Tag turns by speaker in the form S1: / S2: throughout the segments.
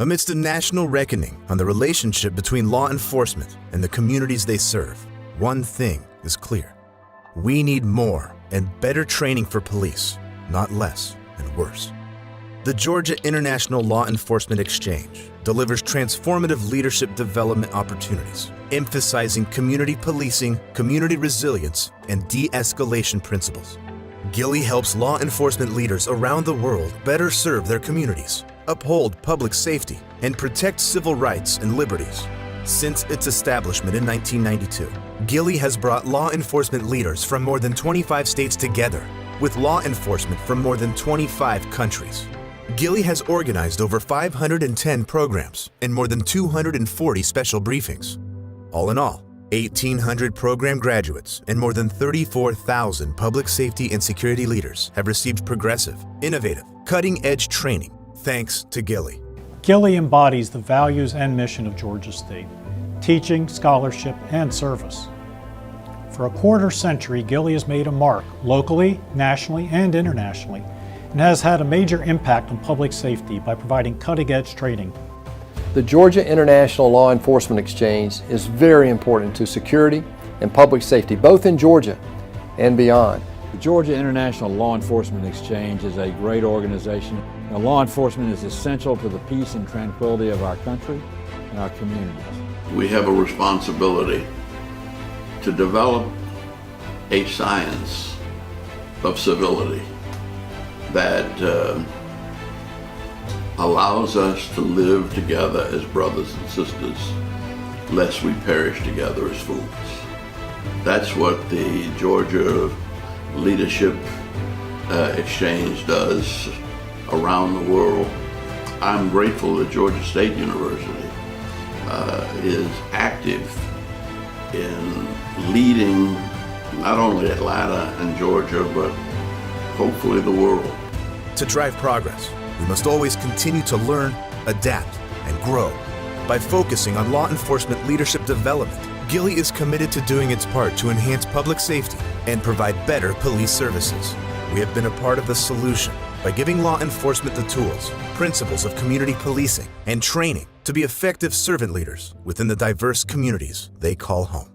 S1: Amidst a national reckoning on the relationship between law enforcement and the communities they serve, one thing is clear. We need more and better training for police, not less and worse. The Georgia International Law Enforcement Exchange delivers transformative leadership development opportunities, emphasizing community policing, community resilience, and de-escalation principles. GILLEE helps law enforcement leaders around the world better serve their communities, uphold public safety, and protect civil rights and liberties. Since its establishment in 1992, GILLEE has brought law enforcement leaders from more than 25 states together, with law enforcement from more than 25 countries. GILLEE has organized over 510 programs and more than 240 special briefings. All in all, 1,800 program graduates and more than 34,000 public safety and security leaders have received progressive, innovative, cutting-edge training thanks to GILLEE.
S2: GILLEE embodies the values and mission of Georgia State: teaching, scholarship, and service. For a quarter century, GILLEE has made a mark locally, nationally, and internationally, and has had a major impact on public safety by providing cutting-edge training.
S3: The Georgia International Law Enforcement Exchange is very important to security and public safety, both in Georgia and beyond.
S4: The Georgia International Law Enforcement Exchange is a great organization. Now, law enforcement is essential to the peace and tranquility of our country and our communities.
S5: We have a responsibility to develop a science of civility that allows us to live together as brothers and sisters, lest we perish together as fools. That's what the Georgia Leadership Exchange does around the world. I'm grateful that Georgia State University is active in leading not only Atlanta and Georgia, but hopefully the world.
S1: To drive progress, we must always continue to learn, adapt, and grow. By focusing on law enforcement leadership development, GILLEE is committed to doing its part to enhance public safety and provide better police services. We have been a part of the solution by giving law enforcement the tools, principles of community policing, and training to be effective servant leaders within the diverse communities they call home.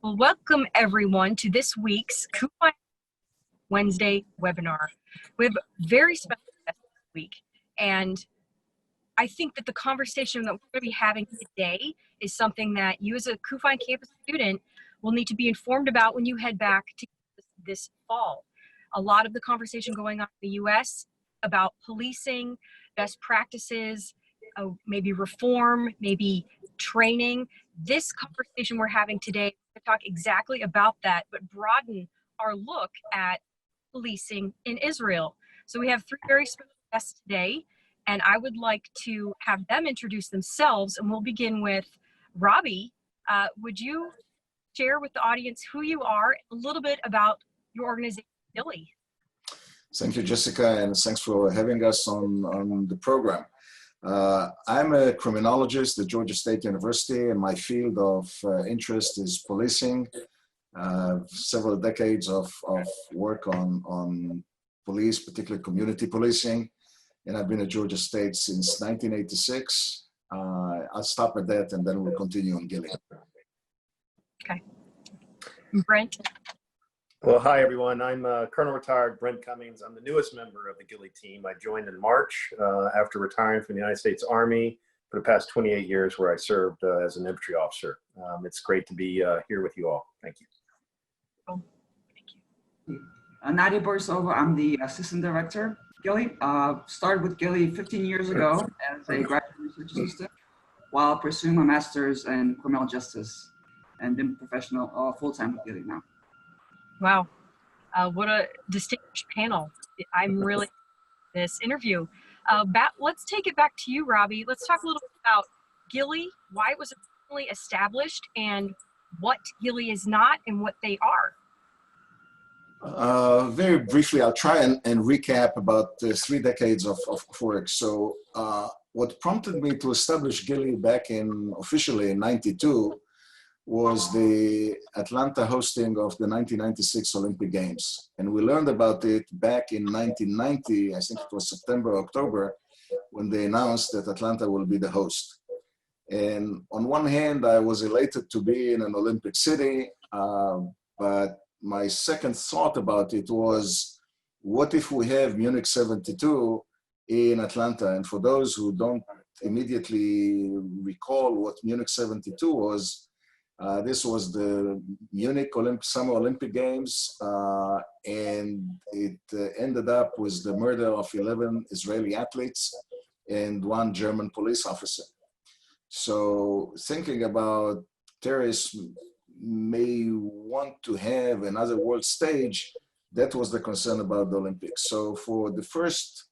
S6: Well, welcome everyone to this week's CUFI Wednesday webinar. We have a very special guest this week, and I think that the conversation that we're going to be having today is something that you as a CUFI campus student will need to be informed about when you head back to this fall. A lot of the conversation going on in the U.S. about policing, best practices, maybe reform, maybe training. This conversation we're having today to talk exactly about that, but broaden our look at policing in Israel. So we have three very special guests today, and I would like to have them introduce themselves, and we'll begin with Robbie. Would you share with the audience who you are, a little bit about your organization, GILLEE?
S7: Thank you, Jessica, and thanks for having us on the program. I'm a criminologist at Georgia State University, and my field of interest is policing. Several decades of work on police, particularly community policing, and I've been at Georgia State since 1986. I'll stop at that, and then we'll continue on GILLEE.
S6: Okay. Brent?
S8: Well, hi, everyone. I'm Colonel Retired Brent Cummings. I'm the newest member of the GILLEE team. I joined in March after retiring from the United States Army for the past 28 years, where I served as an infantry officer. It's great to be here with you all. Thank you.
S6: Oh, thank you.
S9: Nadia Borisova, I'm the assistant director, GILLEE. Started with GILLEE 15 years ago as a graduate research assistant while pursuing my master's in criminal justice, and been professional full-time with GILLEE now.
S6: Wow, what a distinguished panel. I'm really this interview. Let's take it back to you, Robbie. Let's talk a little bit about GILLEE, why it was originally established, and what GILLEE is not and what they are.
S7: Very briefly, I'll try and recap about 3 decades of work. So what prompted me to establish GILLEE back officially in '92 was the Atlanta hosting of the 1996 Olympic Games. And we learned about it back in 1990, I think it was September, October, when they announced that Atlanta will be the host. And on one hand, I was elated to be in an Olympic city, but my second thought about it was, what if we have Munich 72 in Atlanta? And for those who don't immediately recall what Munich 72 was, this was the Munich Summer Olympic Games, and it ended up with the murder of 11 Israeli athletes and 1 German police officer. So thinking about terrorists may want to have another world stage, that was the concern about the Olympics. So for the first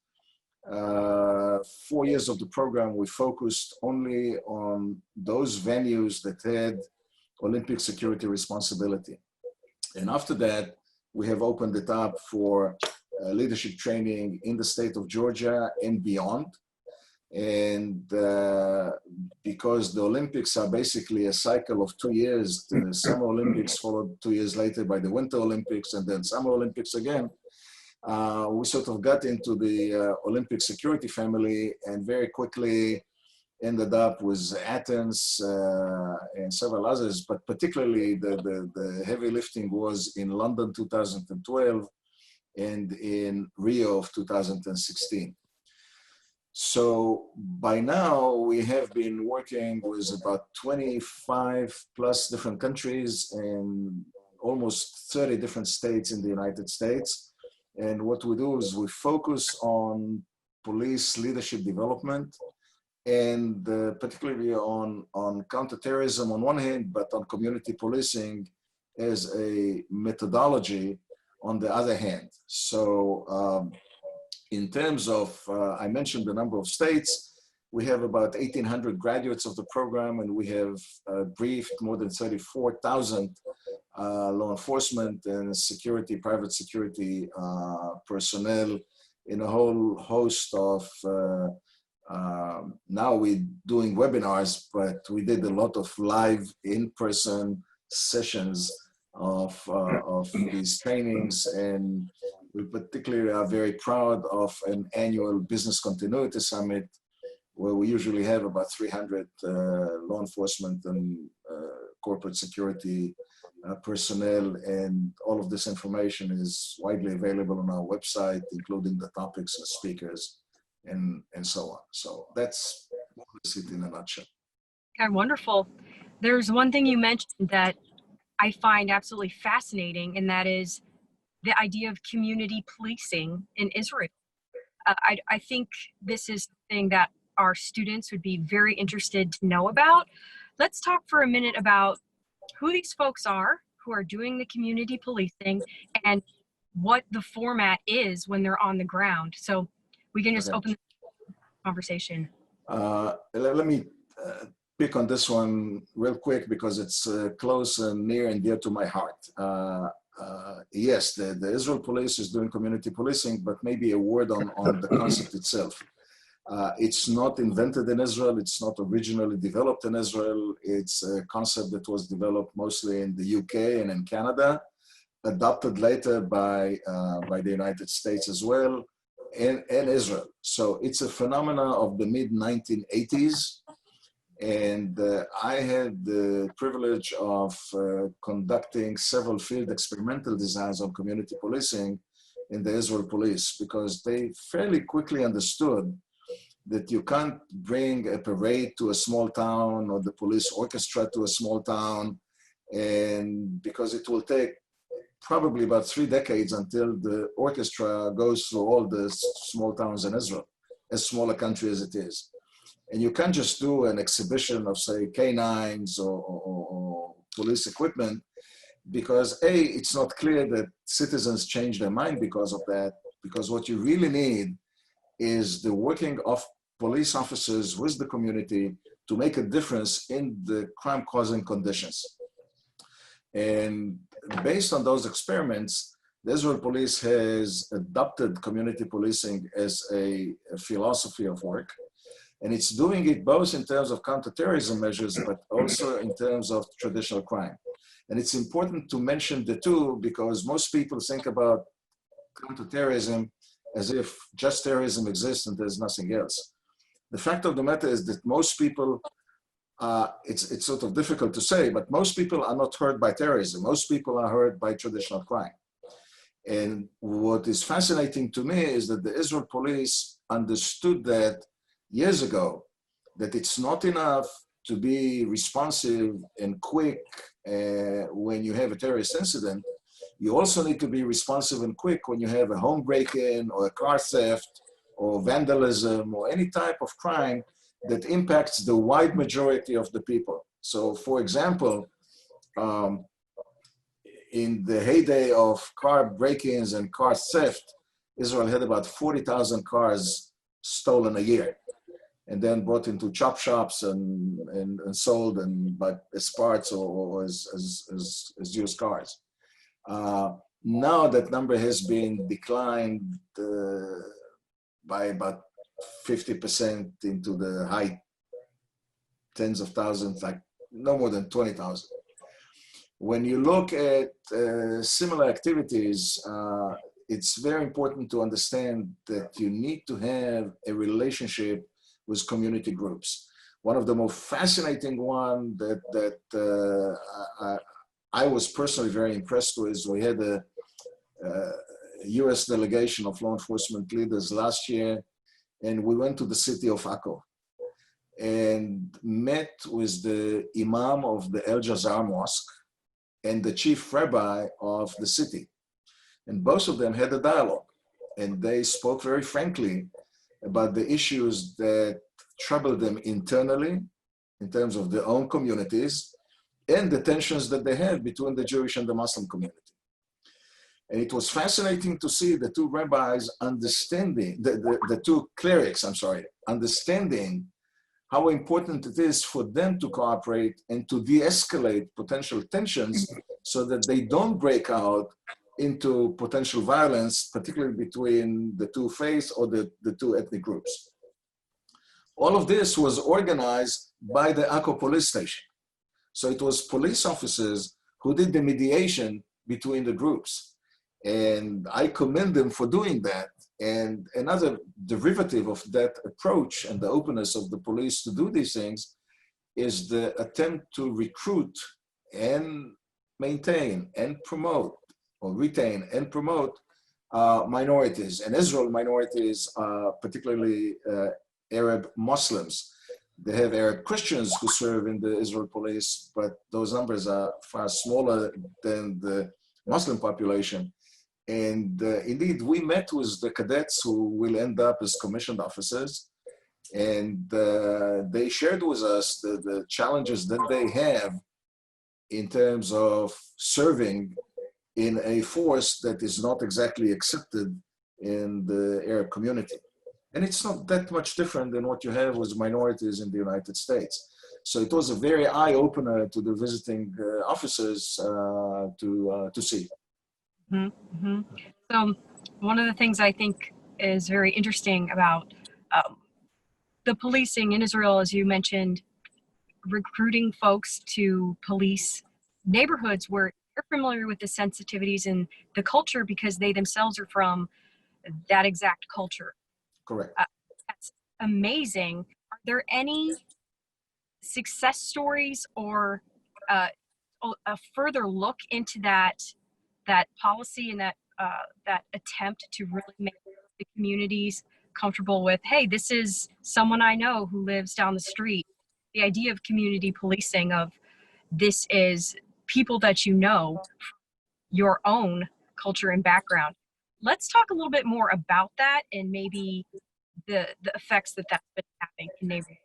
S7: 4 years of the program, we focused only on those venues that had Olympic security responsibility. And after that, we have opened it up for leadership training in the state of Georgia and beyond. And because the Olympics are basically a cycle of 2 years, the Summer Olympics followed 2 years later by the Winter Olympics and then Summer Olympics again, we sort of got into the Olympic security family and very quickly ended up with Athens and several others, but particularly the heavy lifting was in London 2012 and in Rio of 2016. So by now we have been working with about 25 plus different countries and almost 30 different states in the United States. And what we do is we focus on police leadership development and particularly on counterterrorism on one hand, but on community policing as a methodology on the other hand. So in terms of, I mentioned the number of states, we have about 1,800 graduates of the program, and we have briefed more than 34,000 law enforcement and security, private security personnel in a whole host of, now we're doing webinars, but we did a lot of live in-person sessions of these trainings, and we particularly are very proud of an annual business continuity summit where we usually have about 300 law enforcement and corporate security personnel, and all of this information is widely available on our website, including the topics and speakers and so on. So that's it in a nutshell.
S6: Okay, wonderful. There's one thing you mentioned that I find absolutely fascinating, and that is the idea of community policing in Israel. I think this is something that our students would be very interested to know about. Let's talk for a minute about who these folks are who are doing the community policing and what the format is when they're on the ground. So we can just open the conversation.
S7: Let me pick on this one real quick because it's close and near and dear to my heart. Yes, the Israel police is doing community policing, but maybe a word on the concept itself. It's not invented in Israel. It's not originally developed in Israel. It's a concept that was developed mostly in the UK and in Canada, adopted later by the United States as well, and Israel. So it's a phenomenon of the mid-1980s. And I had the privilege of conducting several field experimental designs on community policing in the Israel police, because they fairly quickly understood that you can't bring a parade to a small town or the police orchestra to a small town, and because it will take probably about 3 decades until the orchestra goes through all the small towns in Israel, as small a country as it is. And you can't just do an exhibition of, say, canines or police equipment, because A, it's not clear that citizens change their mind because of that, because what you really need is the working of police officers with the community to make a difference in the crime-causing conditions. And based on those experiments, the Israel police has adopted community policing as a philosophy of work. And it's doing it both in terms of counterterrorism measures, but also in terms of traditional crime. And it's important to mention the two because most people think about counterterrorism as if just terrorism exists and there's nothing else. The fact of the matter is that most people, it's sort of difficult to say, but most people are not hurt by terrorism. Most people are hurt by traditional crime. And what is fascinating to me is that the Israel police understood that years ago, that it's not enough to be responsive and quick when you have a terrorist incident. You also need to be responsive and quick when you have a home break-in or a car theft or vandalism or any type of crime that impacts the wide majority of the people. So for example, in the heyday of car break-ins and car theft, Israel had about 40,000 cars stolen a year and then brought into chop shops and sold as parts or as used cars. Now that number has been declined by about 50% into the high tens of thousands, like no more than 20,000. When you look at similar activities, it's very important to understand that you need to have a relationship with community groups. One of the most fascinating one that I was personally very impressed with, we had a US delegation of law enforcement leaders last year, and we went to the city of Akko and met with the Imam of the El Jazar Mosque and the chief rabbi of the city. And both of them had a dialogue, and they spoke very frankly about the issues that troubled them internally in terms of their own communities and the tensions that they have between the Jewish and the Muslim community. And it was fascinating to see the two rabbis understanding, the two clerics, I'm sorry, understanding how important it is for them to cooperate and to de-escalate potential tensions so that they don't break out into potential violence, particularly between the two faiths or the two ethnic groups. All of this was organized by the Akko police station. So it was police officers who did the mediation between the groups. And I commend them for doing that. And another derivative of that approach and the openness of the police to do these things is the attempt to recruit and maintain and promote or retain and promote minorities. And Israel minorities, particularly Arab Muslims. They have Arab Christians who serve in the Israel police, but those numbers are far smaller than the Muslim population. And indeed, we met with the cadets who will end up as commissioned officers, and they shared with us the challenges that they have in terms of serving in a force that is not exactly accepted in the Arab community. And it's not that much different than what you have with minorities in the United States. So it was a very eye-opener to the visiting officers to see.
S6: Mm-hmm. So one of the things I think is very interesting about the policing in Israel, as you mentioned, recruiting folks to police neighborhoods where they're familiar with the sensitivities and the culture because they themselves are from that exact culture.
S7: Correct.
S6: That's amazing. Are there any success stories or a further look into that policy and that attempt to really make the communities comfortable with, hey, this is someone I know who lives down the street? The idea of community policing, of this is people that you know, your own culture and background. Let's talk a little bit more about that and maybe the effects that that's been having in neighborhoods.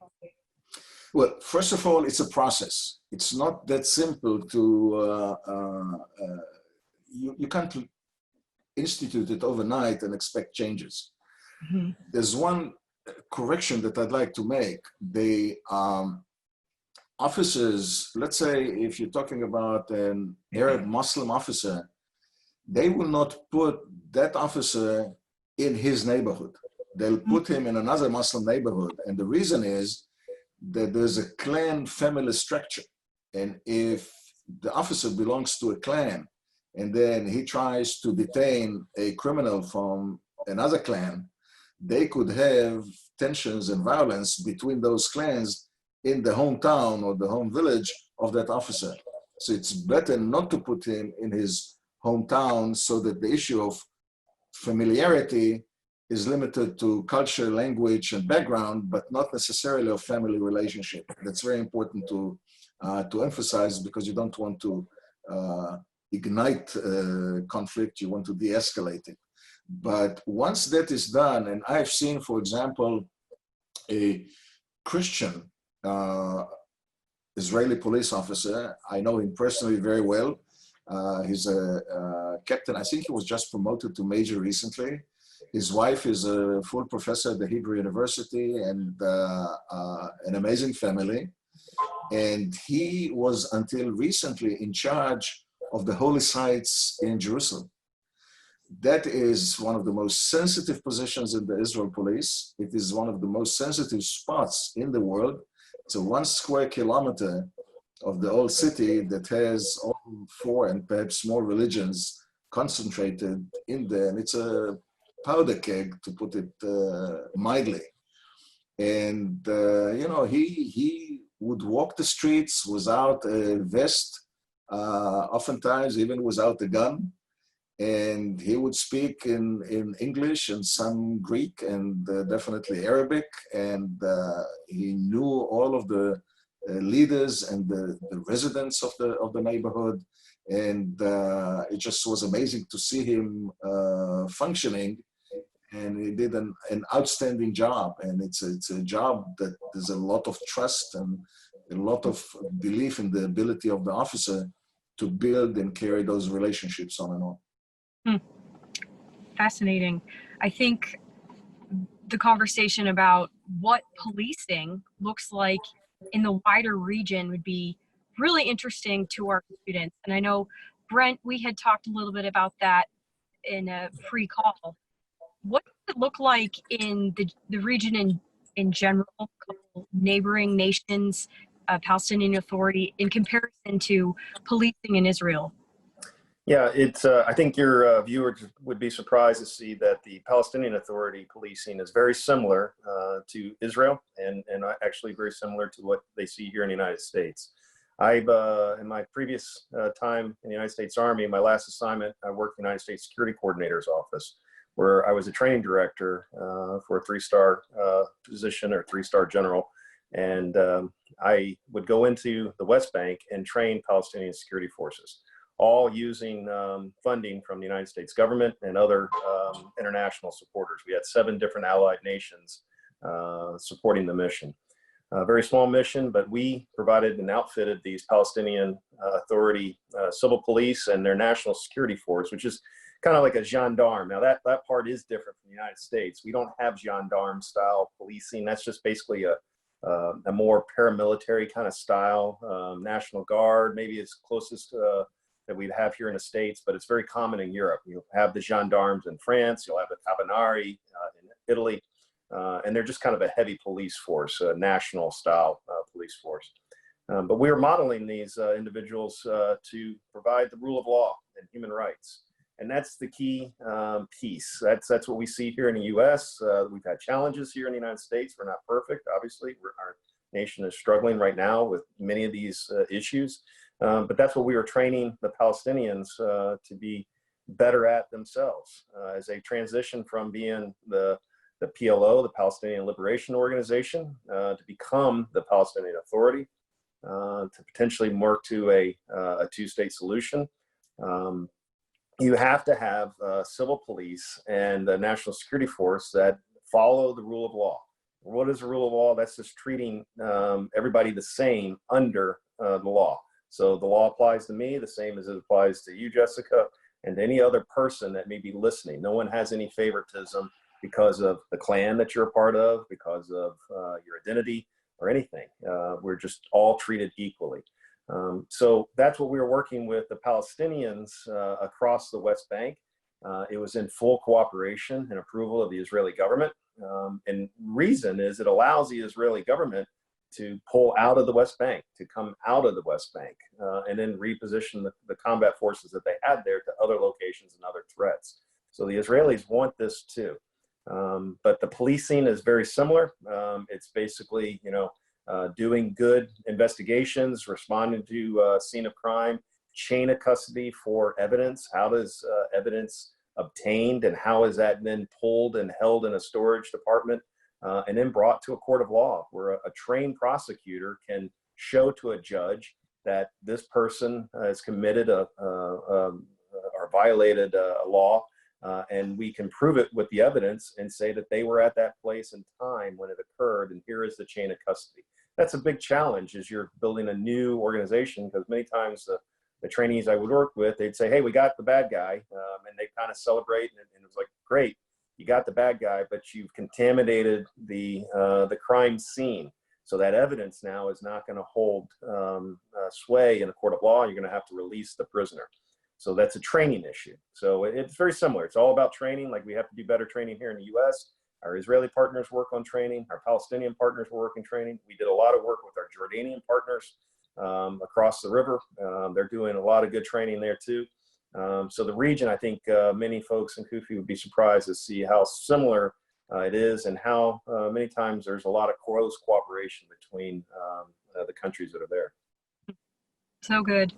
S7: Well, first of all, it's a process. It's not that simple to, you can't institute it overnight and expect changes. Mm-hmm. There's one correction that I'd like to make. The officers, let's say if you're talking about an Arab Muslim officer, they will not put that officer in his neighborhood. they'll put him in another Muslim neighborhood. And the reason is that there's a clan family structure. And if the officer belongs to a clan and then he tries to detain a criminal from another clan, they could have tensions and violence between those clans in the hometown or the home village of that officer. So it's better not to put him in his hometown so that the issue of familiarity is limited to culture, language, and background, but not necessarily a family relationship. That's very important to emphasize, because you don't want to ignite conflict, you want to de-escalate it. But once that is done, and I've seen, for example, a Christian Israeli police officer, I know him personally very well. He's a captain. I think he was just promoted to major recently. His wife is a full professor at the Hebrew University, and an amazing family. And he was until recently in charge of the holy sites in Jerusalem. That is one of the most sensitive positions in the Israel police. It is one of the most sensitive spots in the world. It's a 1 square kilometer of the old city that has all 4 and perhaps more religions concentrated in there. And it's a powder keg, to put it mildly. And, you know, he would walk the streets without a vest, oftentimes even without a gun. And he would speak in English and some Greek and definitely Arabic. And he knew all of the leaders and the residents of the neighborhood. And it just was amazing to see him functioning. And he did an outstanding job. And it's a job that there's a lot of trust and a lot of belief in the ability of the officer to build and carry those relationships on and on.
S6: Fascinating. I think the conversation about what policing looks like in the wider region would be really interesting to our students. And I know, Brent, we had talked a little bit about that in a pre-call. What does it look like in the region in general, neighboring nations, Palestinian Authority, in comparison to policing in Israel?
S8: Yeah, it's. I think your viewers would be surprised to see that the Palestinian Authority policing is very similar to Israel, and actually very similar to what they see here in the United States. I've, in my previous time in the United States Army, my last assignment, I worked in the United States Security Coordinator's office, where I was a training director for a 3-star position, or 3-star general. And I would go into the West Bank and train Palestinian security forces, all using funding from the United States government and other international supporters. We had 7 different allied nations supporting the mission. A very small mission, but we provided and outfitted these Palestinian Authority civil police and their national security force, which is kind of like a gendarme. Now that part is different from the United States. We don't have gendarme style policing. That's just basically a more paramilitary kind of style. National Guard, maybe it's closest that we'd have here in the States, but it's very common in Europe. You'll have the gendarmes in France, you'll have the Carabinieri in Italy, and they're just kind of a heavy police force, a national style police force. But we're modeling these individuals to provide the rule of law and human rights. And that's the key piece. That's what we see here in the US. We've had challenges here in the United States. We're not perfect, obviously. Our nation is struggling right now with many of these issues. But that's what we were training the Palestinians to be better at themselves as they transition from being the PLO, the Palestinian Liberation Organization, to become the Palestinian Authority, to potentially work to a 2-state solution. You have to have civil police and a national security force that follow the rule of law. What is the rule of law? That's just treating everybody the same under the law. So the law applies to me the same as it applies to you, Jessica, and to any other person that may be listening. No one has any favoritism because of the clan that you're a part of, because of your identity or anything. We're just all treated equally. So that's what we were working with the Palestinians across the West Bank. It was in full cooperation and approval of the Israeli government. And reason is it allows the Israeli government to pull out of the West Bank, to come out of the West Bank, and then reposition the combat forces that they had there to other locations and other threats. So the Israelis want this too. But the policing is very similar. It's basically, doing good investigations, responding to a scene of crime, chain of custody for evidence. How does evidence obtained and how is that then pulled and held in a storage department and then brought to a court of law where a trained prosecutor can show to a judge that this person has committed or violated a law, and we can prove it with the evidence and say that they were at that place and time when it occurred, and here is the chain of custody. That's a big challenge as you're building a new organization, because many times the trainees I would work with, they'd say, hey, we got the bad guy, and they kind of celebrate, and it was like, great, you got the bad guy, but you've contaminated the crime scene. So that evidence now is not going to hold sway in a court of law. You're going to have to release the prisoner. So that's a training issue. So it's very similar. It's all about training. Like, we have to do better training here in the US. Our Israeli partners work on training. Our Palestinian partners work in training. We did a lot of work with our Jordanian partners across the river. They're doing a lot of good training there too. So the region, I think many folks in CUFI would be surprised to see how similar it is, and how many times there's a lot of close cooperation between the countries that are there.
S6: So good.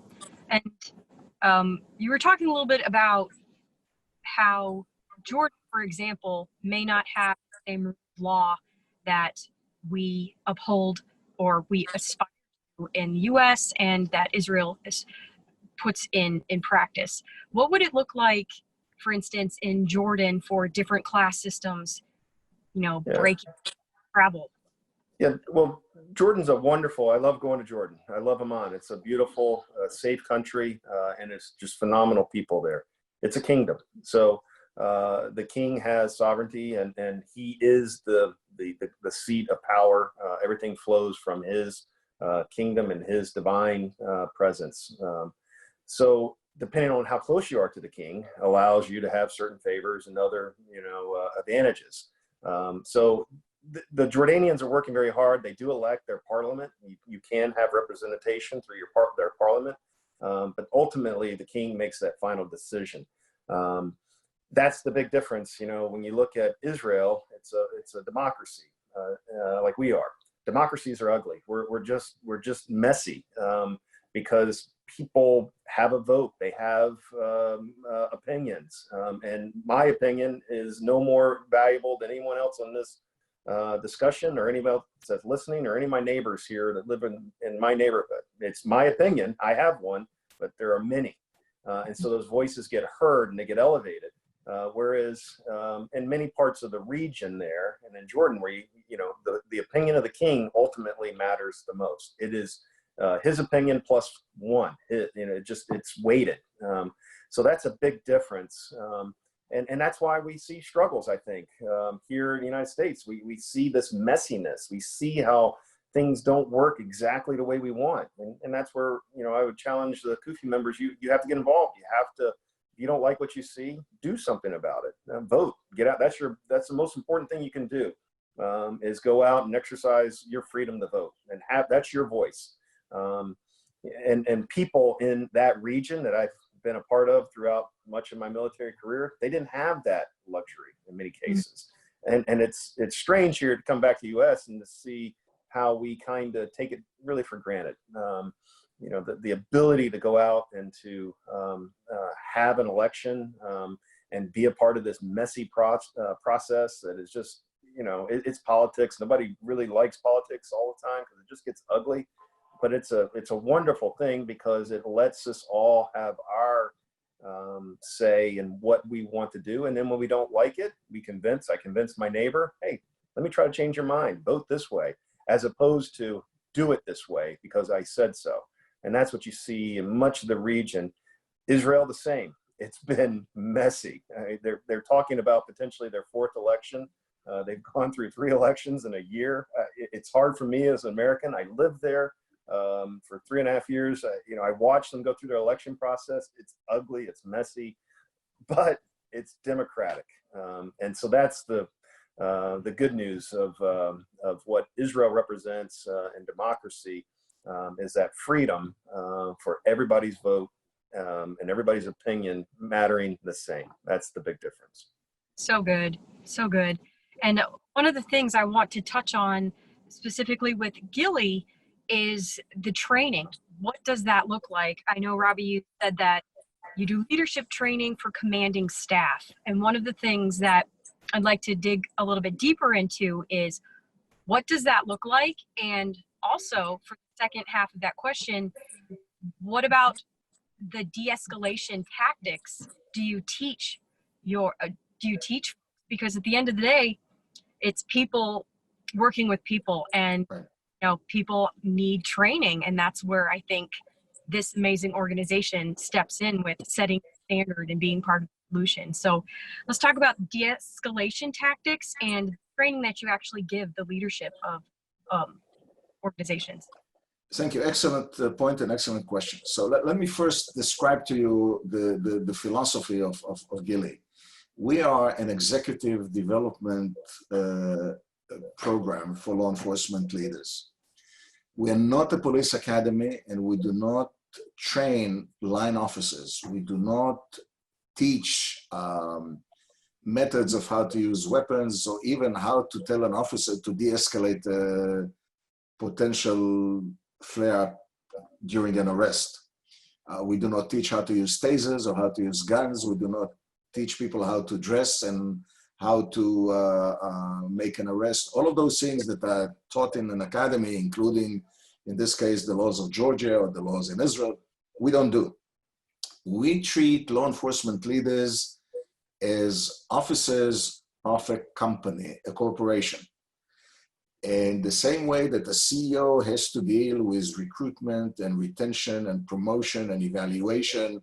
S6: And you were talking a little bit about how Jordan, for example, may not have the same law that we uphold or we aspire to in the US and that Israel puts in practice. What would it look like, for instance, in Jordan for different class systems, breaking travel?
S8: Yeah, well, Jordan's a wonderful, I love going to Jordan. I love Amman. It's a beautiful, safe country, and it's just phenomenal people there. It's a kingdom. So the king has sovereignty, and he is the seat of power. Everything flows from his kingdom and his divine presence. So depending on how close you are to the king allows you to have certain favors and other, advantages. So the Jordanians are working very hard. They do elect their parliament. You can have representation through their parliament, but ultimately the king makes that final decision. That's the big difference. When you look at Israel, it's a democracy, like we are. Democracies are ugly. We're just messy, because people have a vote. They have opinions, and my opinion is no more valuable than anyone else on this discussion, or anyone else that's listening, or any of my neighbors here that live in my neighborhood. It's my opinion. I have one, but there are many, and so those voices get heard and they get elevated. Whereas in many parts of the region there, and in Jordan, where the opinion of the king ultimately matters the most. It is his opinion plus one. It's weighted. So that's a big difference. And that's why we see struggles, I think, here in the United States. We see this messiness. We see how things don't work exactly the way we want. And that's where, I would challenge the CUFI members. You have to get involved. You have to, if you don't like what you see, do something about it. Vote, get out. That's the most important thing you can do, is go out and exercise your freedom to vote, and that's your voice. And people in that region that I've been a part of throughout much of my military career, they didn't have that luxury in many cases. And it's strange here to come back to the US and to see how we kind of take it really for granted. The ability to go out and to have an election and be a part of this messy process that is just, it's politics. Nobody really likes politics all the time because it just gets ugly. But it's a wonderful thing because it lets us all have our say in what we want to do. And then when we don't like it, I convince my neighbor, hey, let me try to change your mind, vote this way, as opposed to do it this way because I said so. And that's what you see in much of the region. Israel, the same. It's been messy. They're talking about potentially their fourth election. They've gone through 3 elections in a year. It's hard for me as an American. I lived there for 3.5 years. I watched them go through their election process. It's ugly, it's messy, but it's democratic. And so that's the the good news of what Israel represents in democracy is that freedom for everybody's vote and everybody's opinion mattering the same. That's the big difference.
S6: So good, so good. And one of the things I want to touch on specifically with GILLEE is the training. What does that look like? I know, Robbie, you said that you do leadership training for commanding staff. And one of the things that I'd like to dig a little bit deeper into is, what does that look like? And also, for the second half of that question, what about the de-escalation tactics do you teach because at the end of the day, it's people working with people, and people need training, and that's where I think this amazing organization steps in with setting the standard and being part of the solution. So let's talk about de-escalation tactics and training that you actually give the leadership of organizations.
S7: Thank you. Excellent point and excellent question. So let me first describe to you the philosophy of GILLEE. We are an executive development program for law enforcement leaders. We are not a police academy, and we do not train line officers. We do not teach methods of how to use weapons, or even how to tell an officer to de-escalate a potential flare-up during an arrest. We do not teach how to use tasers or how to use guns. We do not teach people how to dress and how to make an arrest. All of those things that are taught in an academy, including, in this case, the laws of Georgia or the laws in Israel, we don't do. We treat law enforcement leaders as officers of a company, a corporation. In the same way that the CEO has to deal with recruitment and retention and promotion and evaluation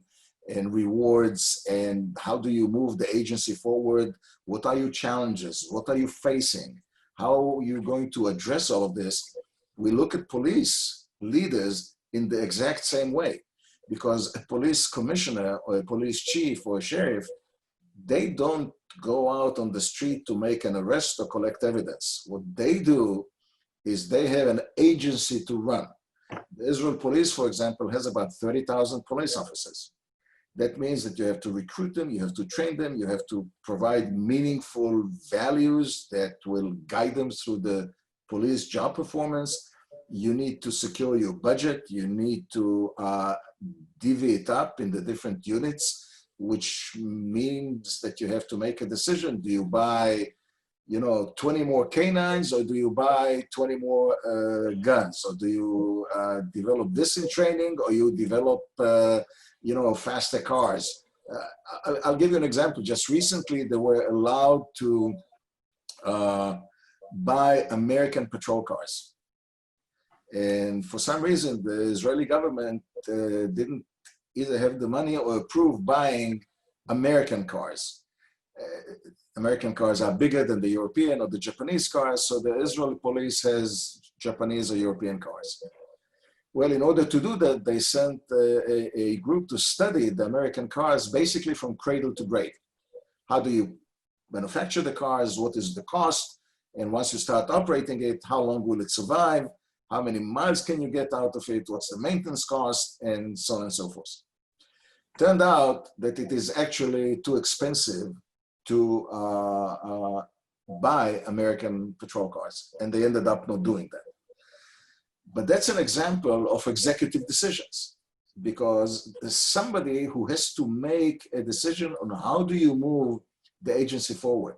S7: and rewards, and how do you move the agency forward? What are your challenges? What are you facing? How are you going to address all of this? We look at police leaders in the exact same way, because a police commissioner or a police chief or a sheriff, they don't go out on the street to make an arrest or collect evidence. What they do is they have an agency to run. The Israel police, for example, has about 30,000 police officers. That means that you have to recruit them, you have to train them, you have to provide meaningful values that will guide them through the police job performance. You need to secure your budget, you need to divvy it up in the different units, which means that you have to make a decision. Do you buy 20 more canines, or do you buy 20 more guns? Or do you develop this in training, or you develop faster cars? I'll give you an example. Just recently, they were allowed to buy American patrol cars. And for some reason, the Israeli government didn't either have the money or approve buying American cars. American cars are bigger than the European or the Japanese cars, so the Israeli police has Japanese or European cars. Well, in order to do that, they sent a group to study the American cars basically from cradle to grave. How do you manufacture the cars? What is the cost? And once you start operating it, how long will it survive? How many miles can you get out of it? What's the maintenance cost? And so on and so forth. Turned out that it is actually too expensive to buy American patrol cars, and they ended up not doing that. But that's an example of executive decisions, because there's somebody who has to make a decision on how do you move the agency forward.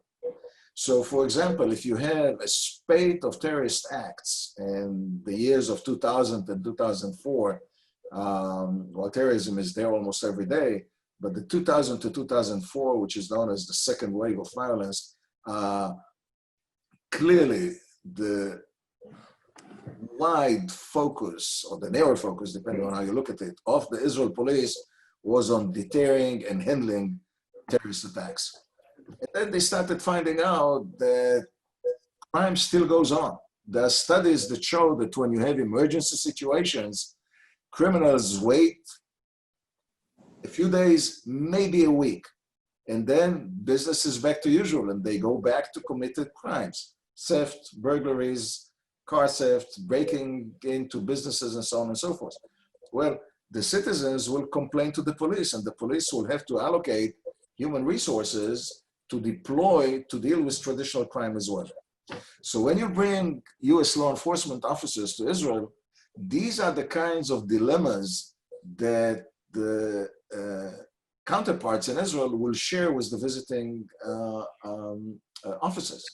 S7: So, for example, if you have a spate of terrorist acts in the years of 2000 and 2004, well, terrorism is there almost every day, but the 2000 to 2004, which is known as the second wave of violence, clearly the wide focus, or the narrow focus, depending on how you look at it, of the Israel police was on deterring and handling terrorist attacks. And then they started finding out that crime still goes on. There are studies that show that when you have emergency situations, criminals wait a few days, maybe a week, And then business is back to usual, and they go back to committed crimes, theft, burglaries, car theft, breaking into businesses, and so on and so forth. Well, the citizens will complain to the police, and the police will have to allocate human resources to deploy to deal with traditional crime as well. So when you bring US law enforcement officers to Israel, these are the kinds of dilemmas that the counterparts in Israel will share with the visiting officers.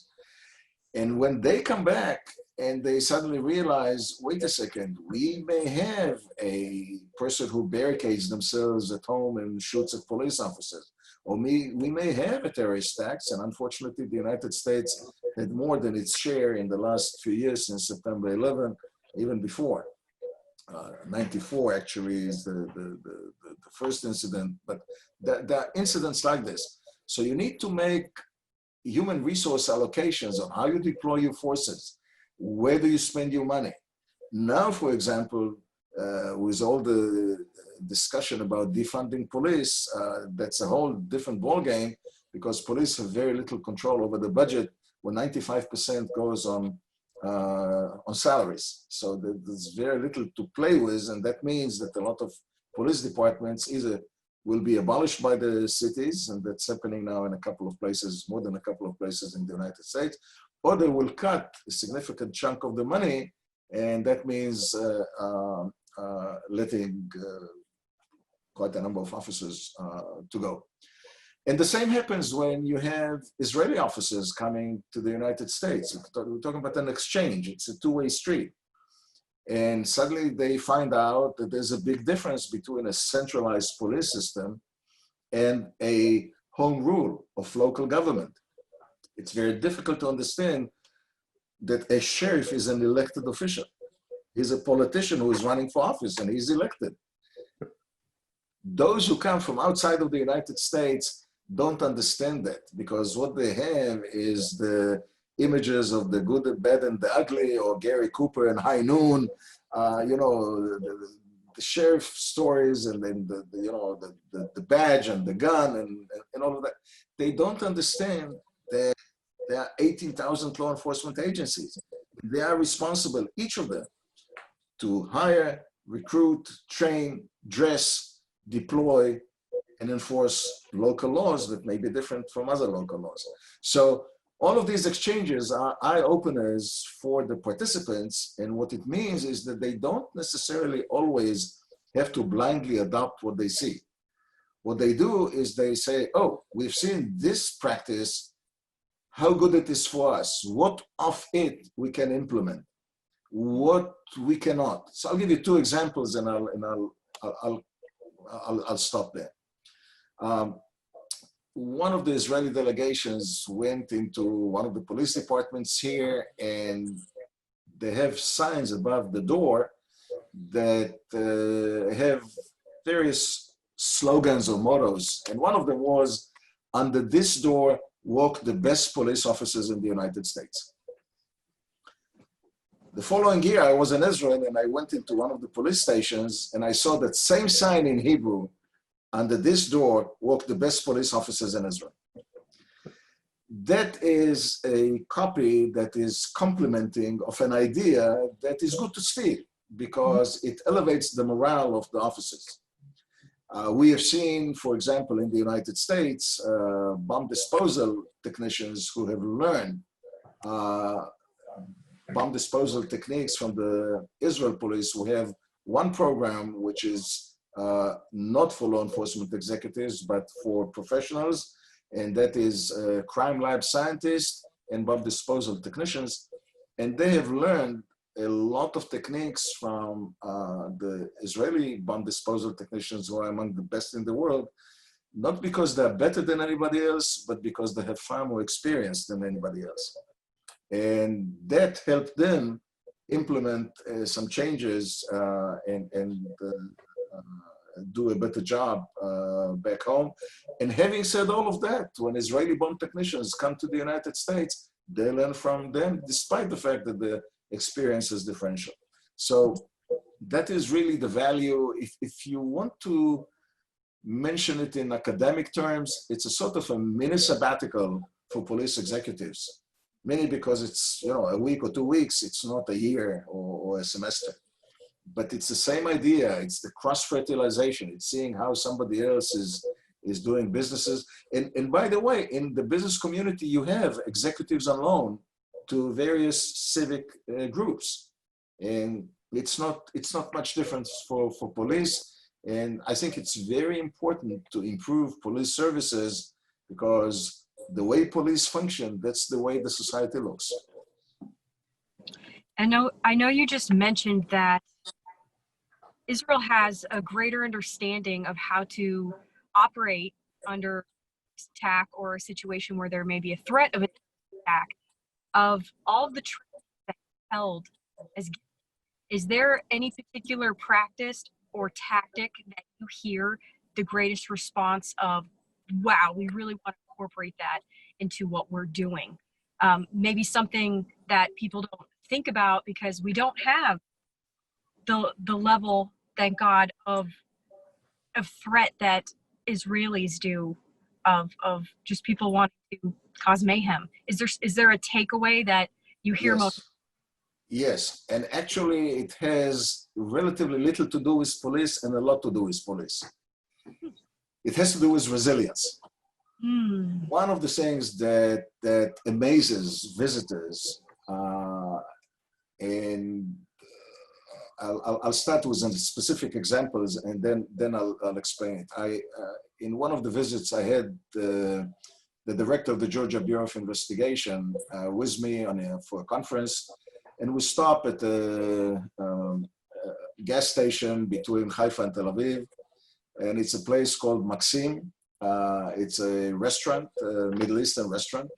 S7: And when they come back and they suddenly realize, wait a second, we may have a person who barricades themselves at home and shoots at police officers, or we may have a terrorist attacks, and unfortunately the United States had more than its share in the last few years since September 11, even before. 94 actually is the first incident, but there are incidents like this. So you need to make human resource allocations on how you deploy your forces, where do you spend your money. Now, for example, with all the discussion about defunding police, that's a whole different ballgame, because police have very little control over the budget when 95% goes on salaries. So there's very little to play with, and that means that a lot of police departments either will be abolished by the cities, and that's happening now in a couple of places, more than a couple of places in the United States, or they will cut a significant chunk of the money, and that means letting quite a number of officers to go. And the same happens when you have Israeli officers coming to the United States. We're talking about an exchange. It's a two-way street. And suddenly they find out that there's a big difference between a centralized police system and a home rule of local government. It's very difficult to understand that a sheriff is an elected official. He's a politician who is running for office, and he's elected. Those who come from outside of the United States don't understand that, because what they have is the images of the good, the bad, and the ugly, or Gary Cooper and High Noon, you know, the sheriff stories, and then the badge and the gun and all of that. They don't understand that there are 18,000 law enforcement agencies. They are responsible, each of them, to hire, recruit, train, dress, deploy, and enforce local laws that may be different from other local laws. So all of these exchanges are eye-openers for the participants, and what it means is that they don't necessarily always have to blindly adopt what they see. What they do is they say, oh, we've seen this practice, how good it is for us, what of it we can implement, what we cannot. So I'll give you two examples, and I'll stop there. One of the Israeli delegations went into one of the police departments here, and they have signs above the door that have various slogans or mottos. And one of them was, under this door walk the best police officers in the United States. The following year, I was in Israel, and I went into one of the police stations, and I saw that same sign in Hebrew, under this door walk the best police officers in Israel. That is a copy that is complementing of an idea that is good to steal, because it elevates the morale of the officers. We have seen, for example, in the United States, bomb disposal technicians who have learned bomb disposal techniques from the Israel police, who have one program which is not for law enforcement executives, but for professionals, and that is crime lab scientists and bomb disposal technicians. And they have learned a lot of techniques from the Israeli bomb disposal technicians, who are among the best in the world, not because they're better than anybody else, but because they have far more experience than anybody else. And that helped them implement some changes and do a better job back home. And having said all of that, when Israeli bomb technicians come to the United States, they learn from them, despite the fact that the experience is differential. So that is really the value. If you want to mention it in academic terms, it's a sort of a mini sabbatical for police executives. Many because it's, you know, a week or 2 weeks, it's not a year or a semester. But it's the same idea. It's the cross-fertilization. It's seeing how somebody else is doing businesses. And by the way, in the business community, you have executives on loan to various civic groups. And it's not much different for police. And I think it's very important to improve police services because the way police function, that's the way the society looks.
S6: I know you just mentioned that Israel has a greater understanding of how to operate under attack or a situation where there may be a threat of an attack. Of all of the training that held as, is there any particular practice or tactic that you hear the greatest response of, wow, we really want to incorporate that into what we're doing? Maybe something that people don't think about because we don't have the level, thank God, of threat that Israelis do, of just people wanting to cause mayhem. Is there a takeaway that you hear most?
S7: Yes, and actually it has relatively little to do with police and a lot to do with police. It has to do with resilience. One of the things that amazes visitors, and I'll start with some specific examples and then I'll explain it. In one of the visits I had the director of the Georgia Bureau of Investigation with me for a conference, and we stop at a gas station between Haifa and Tel Aviv, and it's a place called Maxim. It's a restaurant, a Middle Eastern restaurant.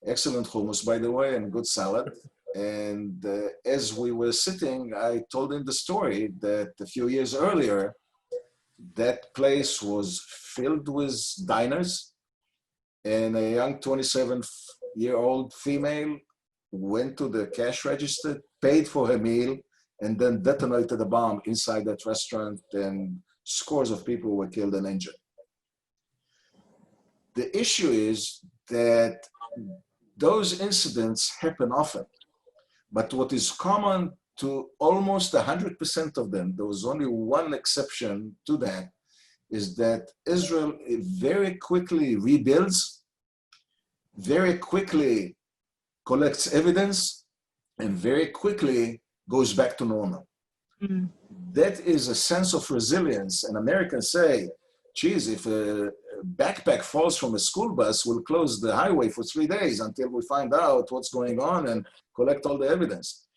S7: Excellent hummus, by the way, and good salad. And as we were sitting, I told him the story that a few years earlier, that place was filled with diners, and a young 27-year-old female went to the cash register, paid for her meal, and then detonated a bomb inside that restaurant, and scores of people were killed and injured. The issue is that those incidents happen often, but what is common to almost 100% of them, there was only one exception to that, is that Israel very quickly rebuilds, very quickly collects evidence, and very quickly goes back to normal. That is a sense of resilience. And Americans say, geez, if a backpack falls from a school bus, we'll close the highway for 3 days until we find out what's going on and collect all the evidence.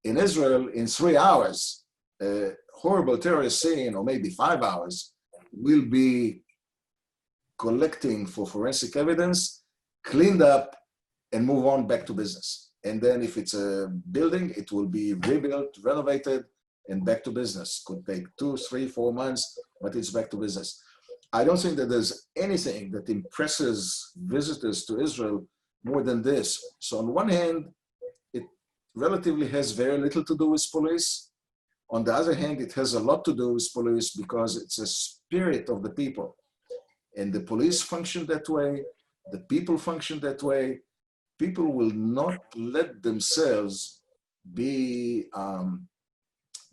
S7: In Israel, in 3 hours, a horrible terrorist scene, or maybe 5 hours, will be collecting for forensic evidence, cleaned up, and move on back to business. And then if it's a building, it will be rebuilt, renovated, and back to business. Could take 2, 3, 4 months, but it's back to business. I don't think that there's anything that impresses visitors to Israel more than this. So on one hand, it relatively has very little to do with police. On the other hand, it has a lot to do with police because it's a spirit of the people. And the police function that way, the people function that way. People will not let themselves be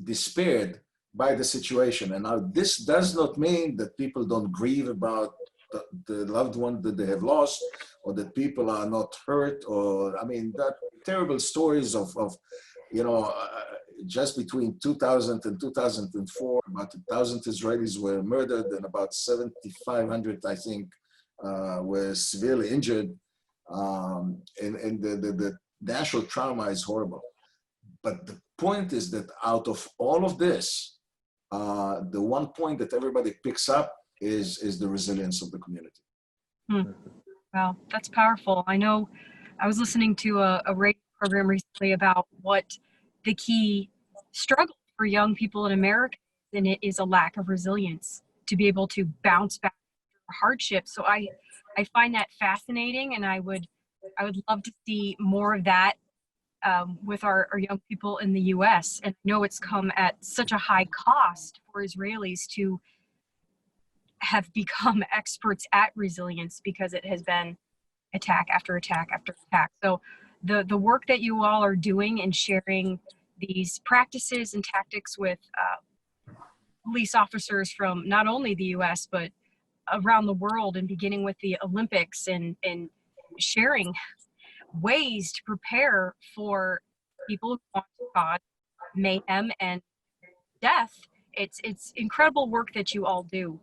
S7: despaired by the situation. And now this does not mean that people don't grieve about the loved one that they have lost, or that people are not hurt, or, I mean, that terrible stories of you know, just between 2000 and 2004, about 1,000 Israelis were murdered and about 7,500, I think, were severely injured. And the national trauma is horrible. But the point is that out of all of this, the one point that everybody picks up is the resilience of the community.
S6: Wow, that's powerful. I know I was listening to a radio program recently about what the key struggle for young people in America is, and it is a lack of resilience to be able to bounce back from hardship. So I find that fascinating, and I would love to see more of that with our young people in the U.S. And I know it's come at such a high cost for Israelis to have become experts at resilience because it has been attack after attack after attack. So the work that you all are doing and sharing these practices and tactics with police officers from not only the US, but around the world, and beginning with the Olympics, and sharing ways to prepare for people who want to cause mayhem and death. It's incredible work that you all do.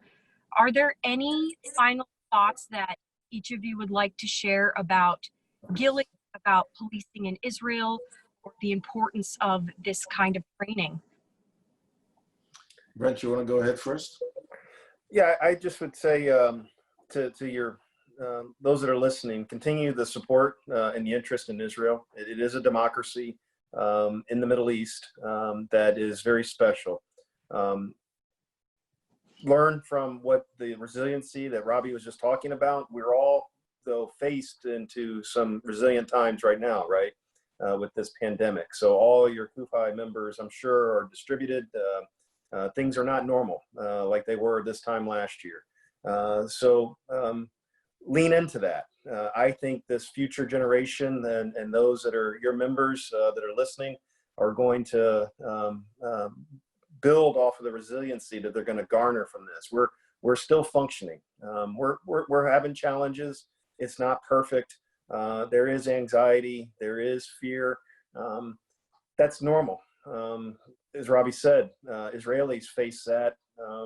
S6: Are there any final thoughts that each of you would like to share about GILLEE, about policing in Israel, or the importance of this kind of training?
S7: Brent, you want to go ahead first?
S8: Yeah, I just would say to your those that are listening, continue the support and the interest in Israel. It is a democracy in the Middle East that is very special. Learn from what the resiliency that Robbie was just talking about. We're all, though, faced into some resilient times right now, right, with this pandemic. So all your CUFI members, I'm sure, are distributed. Things are not normal like they were this time last year. So lean into that. I think this future generation and those that are your members that are listening are going to build off of the resiliency that they're going to garner from this. We're still functioning. We're having challenges. It's not perfect. There is anxiety. There is fear. That's normal. As Robbie said, Israelis face that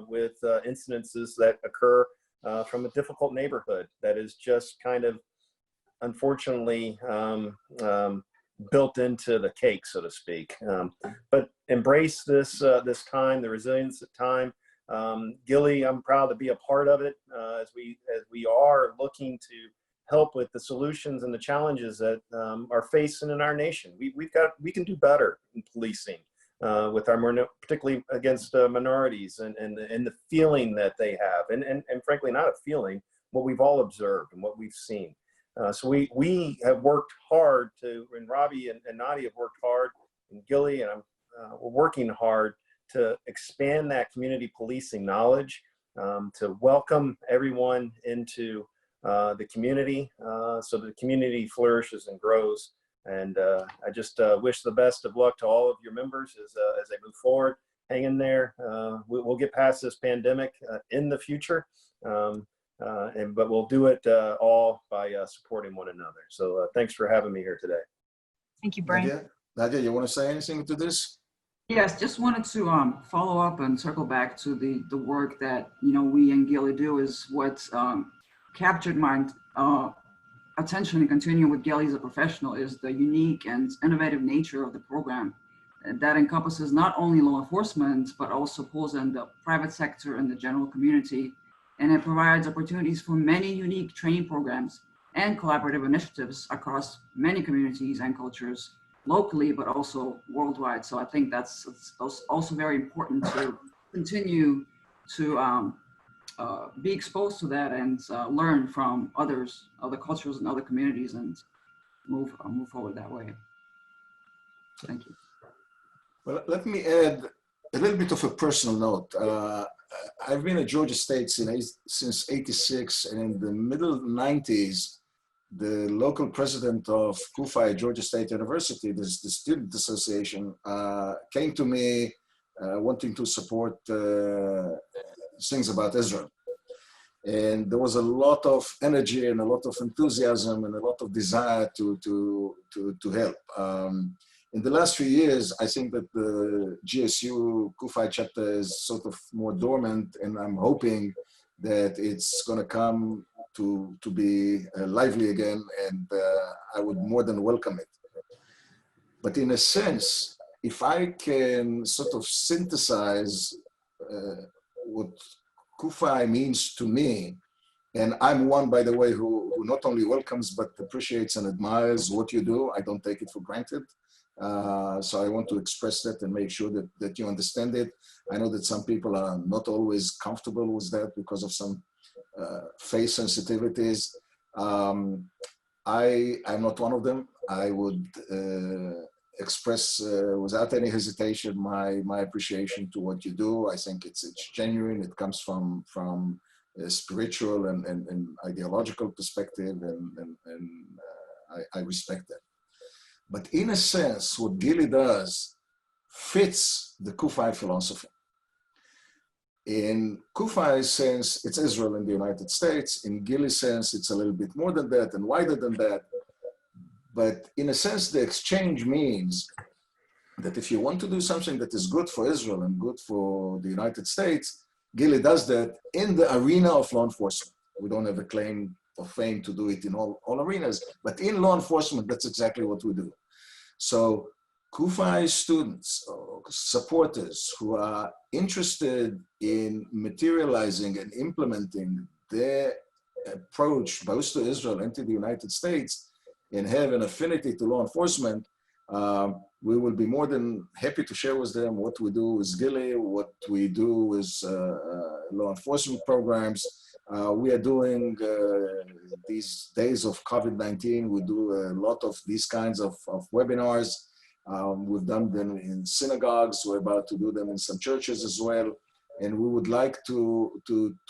S8: with incidences that occur from a difficult neighborhood that is just kind of, unfortunately, built into the cake, so to speak. But embrace this this time, the resilience time. GILLEE, I'm proud to be a part of it as we are looking to help with the solutions and the challenges that are facing in our nation. We can do better in policing with our, particularly against minorities and the feeling that they have, and frankly, not a feeling, what we've all observed and what we've seen. So we have worked hard and Robbie and Nadia have worked hard, and GILLEE, and we're working hard to expand that community policing knowledge, to welcome everyone into the community, so the community flourishes and grows. And I just wish the best of luck to all of your members as they move forward. Hang in there. We'll get past this pandemic in the future, but we'll do it all by supporting one another. So thanks for having me here today.
S6: Thank you, Brian.
S7: Nadia, you want to say anything to this?
S9: Yes, just wanted to follow up and circle back to the work that we and GILLEE do. Is what captured my attention and continuing with GILLEE as a professional is the unique and innovative nature of the program that encompasses not only law enforcement, but also pulls in the private sector and the general community. And it provides opportunities for many unique training programs and collaborative initiatives across many communities and cultures, locally, but also worldwide. So I think it's also very important to continue to be exposed to that and learn from others, other cultures and other communities, and move forward that way. Thank you.
S7: Well, let me add a little bit of a personal note. I've been at Georgia State since '86, and in the middle '90s, the local president of CUFI, Georgia State University, the student association, came to me wanting to support things about Israel. And there was a lot of energy and a lot of enthusiasm and a lot of desire to help. In the last few years, I think that the GSU CUFI chapter is sort of more dormant, and I'm hoping that it's going to come to be lively again, and I would more than welcome it. But in a sense, if I can sort of synthesize what CUFI means to me, and I'm one, by the way, who not only welcomes but appreciates and admires what you do. I don't take it for granted. So I want to express that and make sure that you understand it. I know that some people are not always comfortable with that because of some face sensitivities. I'm not one of them. I would express without any hesitation my appreciation to what you do. I think it's genuine. It comes from spiritual and ideological perspective, and I respect that. But in a sense, what GILLEE does fits the CUFI philosophy. In CUFI's sense, it's Israel and the United States. In GILLEE's sense, it's a little bit more than that and wider than that. But in a sense, the exchange means that if you want to do something that is good for Israel and good for the United States, GILLEE does that in the arena of law enforcement. We don't have a claim of fame to do it in all arenas, but in law enforcement, that's exactly what we do. So CUFI students, or supporters who are interested in materializing and implementing their approach both to Israel and to the United States and have an affinity to law enforcement, we will be more than happy to share with them what we do with GILLEE, what we do with law enforcement programs. We are doing these days of COVID-19, we do a lot of these kinds of webinars. We've done them in synagogues. We're about to do them in some churches as well. And we would like to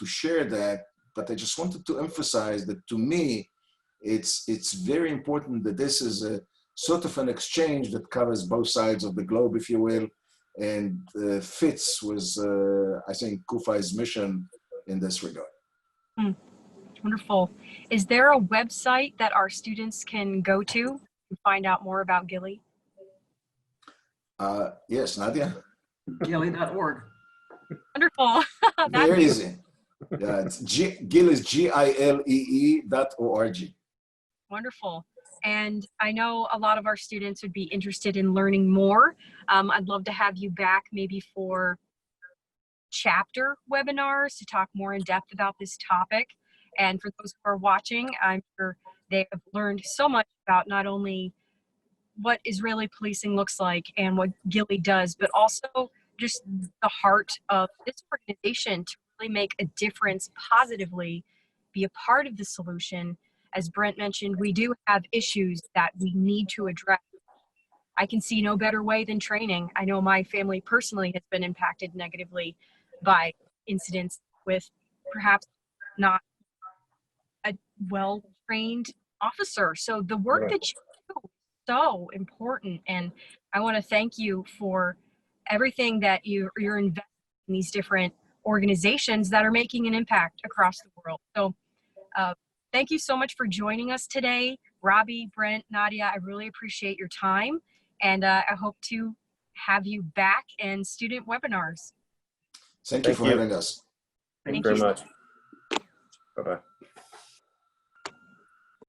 S7: share that. But I just wanted to emphasize that to me, it's very important that this is a sort of an exchange that covers both sides of the globe, if you will, and fits with, I think, CUFI's mission in this regard.
S6: Wonderful. Is there a website that our students can go to find out more about GILLEE?
S7: Yes, Nadia?
S9: GILLEE.org.
S6: Wonderful.
S7: Very easy. Yeah, it's GILLEE is GILEE.org.
S6: Wonderful. And I know a lot of our students would be interested in learning more. I'd love to have you back maybe for chapter webinars to talk more in depth about this topic. And for those who are watching, I'm sure they have learned so much about not only what Israeli policing looks like and what GILLEE does, but also just the heart of this organization to really make a difference positively, be a part of the solution. As Brent mentioned, we do have issues that we need to address. I can see no better way than training. I know my family personally has been impacted negatively by incidents with perhaps not a well-trained officer. So the work that you do is so important. And I want to thank you for everything that you're investing in these different organizations that are making an impact across the world. So thank you so much for joining us today. Robbie, Brent, Nadia, I really appreciate your time. And I hope to have you back in student webinars.
S7: Thank you for having us.
S8: Thank you very much. Bye-bye.